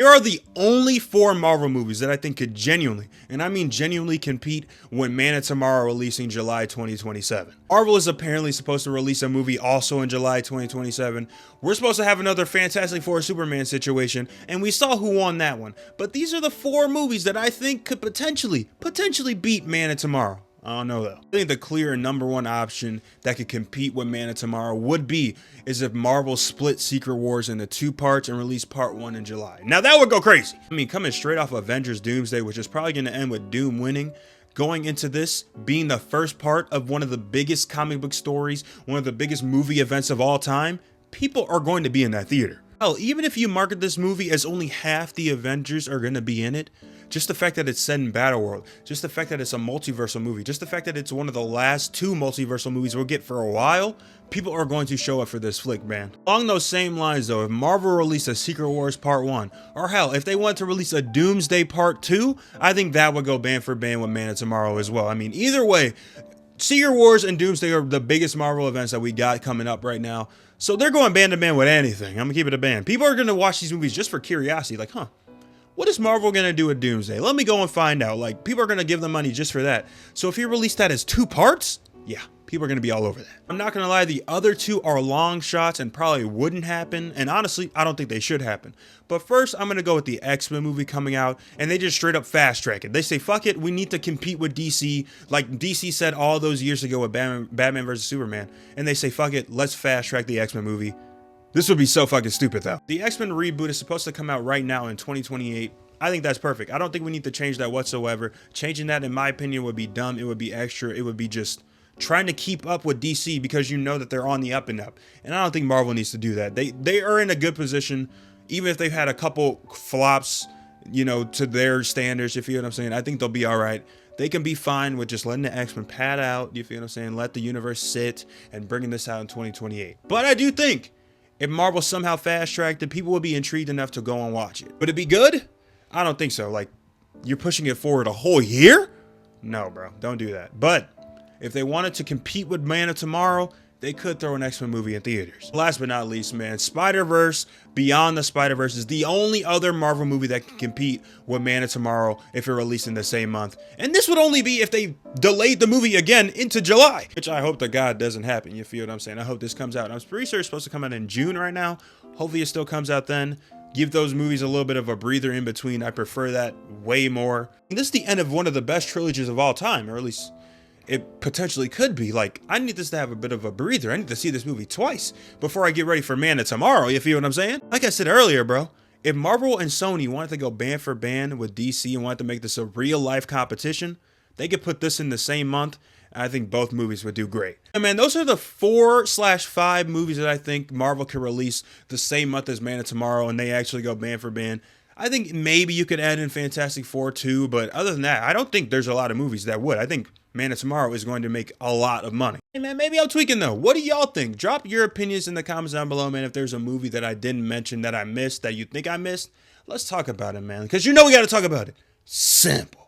There are the only 4 Marvel movies that I think could genuinely, and I mean genuinely, compete when Man of Tomorrow releasing July 2027. Marvel is apparently supposed to release a movie also in July 2027. We're supposed to have another Fantastic Four Superman situation, and we saw who won that one. But these are the 4 movies that I think could potentially beat Man of Tomorrow. I don't know though. I think the clear #1 option that could compete with Man of Tomorrow is if Marvel split Secret Wars into 2 parts and release part 1 in July. Now that would go crazy. I mean, coming straight off Avengers Doomsday, which is probably going to end with Doom winning, going into this being the first part of one of the biggest comic book stories, one of the biggest movie events of all time, people are going to be in that theater. Hell, even if you market this movie as only half the Avengers are going to be in it, just the fact that it's set in Battleworld, just the fact that it's a multiversal movie, just the fact that it's one of the last 2 multiversal movies we'll get for a while, people are going to show up for this flick, man. Along those same lines though, if Marvel released a Secret Wars Part 1, or hell, if they want to release a Doomsday Part 2, I think that would go band for band with Man of Tomorrow as well. I mean, either way, Secret Wars and Doomsday are the biggest Marvel events that we got coming up right now. So they're going band to band with anything. I'm gonna keep it a band. People are gonna watch these movies just for curiosity, like, what is Marvel gonna do with Doomsday? Let me go and find out. Like, people are gonna give them money just for that. So if you release that as 2 parts, yeah, people are gonna be all over that. I'm not gonna lie, the other 2 are long shots and probably wouldn't happen. And honestly, I don't think they should happen. But first, I'm gonna go with the X-Men movie coming out, and they just straight up fast track it. They say, fuck it, we need to compete with DC, like DC said all those years ago with Batman vs. Superman. And they say, fuck it, let's fast track the X-Men movie. This would be so fucking stupid though. The X-Men reboot is supposed to come out right now in 2028. I think that's perfect. I don't think we need to change that whatsoever. Changing that, in my opinion, would be dumb. It would be extra. It would be just trying to keep up with DC because you know that they're on the up and up. And I don't think Marvel needs to do that. They are in a good position, even if they've had a couple flops, you know, to their standards, if you know what I'm saying. I think they'll be all right. They can be fine with just letting the X-Men pad out, you feel what I'm saying? Let the universe sit and bringing this out in 2028. But I do think if Marvel somehow fast-tracked it, people would be intrigued enough to go and watch it. Would it be good? I don't think so. Like, you're pushing it forward a whole year? No, bro. Don't do that. But if they wanted to compete with Man of Tomorrow, they could throw an X-Men movie in theaters. Last but not least, man, Spider-Verse Beyond the Spider-Verse is the only other Marvel movie that can compete with Man of Tomorrow if it released in the same month. And this would only be if they delayed the movie again into July, which I hope to God doesn't happen. You feel what I'm saying? I hope this comes out. I'm pretty sure it's supposed to come out in June right now. Hopefully it still comes out then. Give those movies a little bit of a breather in between. I prefer that way more. And this is the end of one of the best trilogies of all time, or at least it potentially could be. Like, I need this to have a bit of a breather. I need to see this movie twice before I get ready for Man of Tomorrow. You feel what I'm saying? Like I said earlier, bro, if Marvel and Sony wanted to go band for band with DC and wanted to make this a real life competition, they could put this in the same month. I think both movies would do great. And man, those are the 4/5 movies that I think Marvel could release the same month as Man of Tomorrow, and they actually go band for band. I think maybe you could add in Fantastic Four too, but other than that, I don't think there's a lot of movies that would. I think Man of Tomorrow is going to make a lot of money. Hey man, maybe I'm tweaking though. What do y'all think? Drop your opinions in the comments down below, man. If there's a movie that I didn't mention that I missed, that you think I missed, let's talk about it, man. Because you know we got to talk about it. Simple.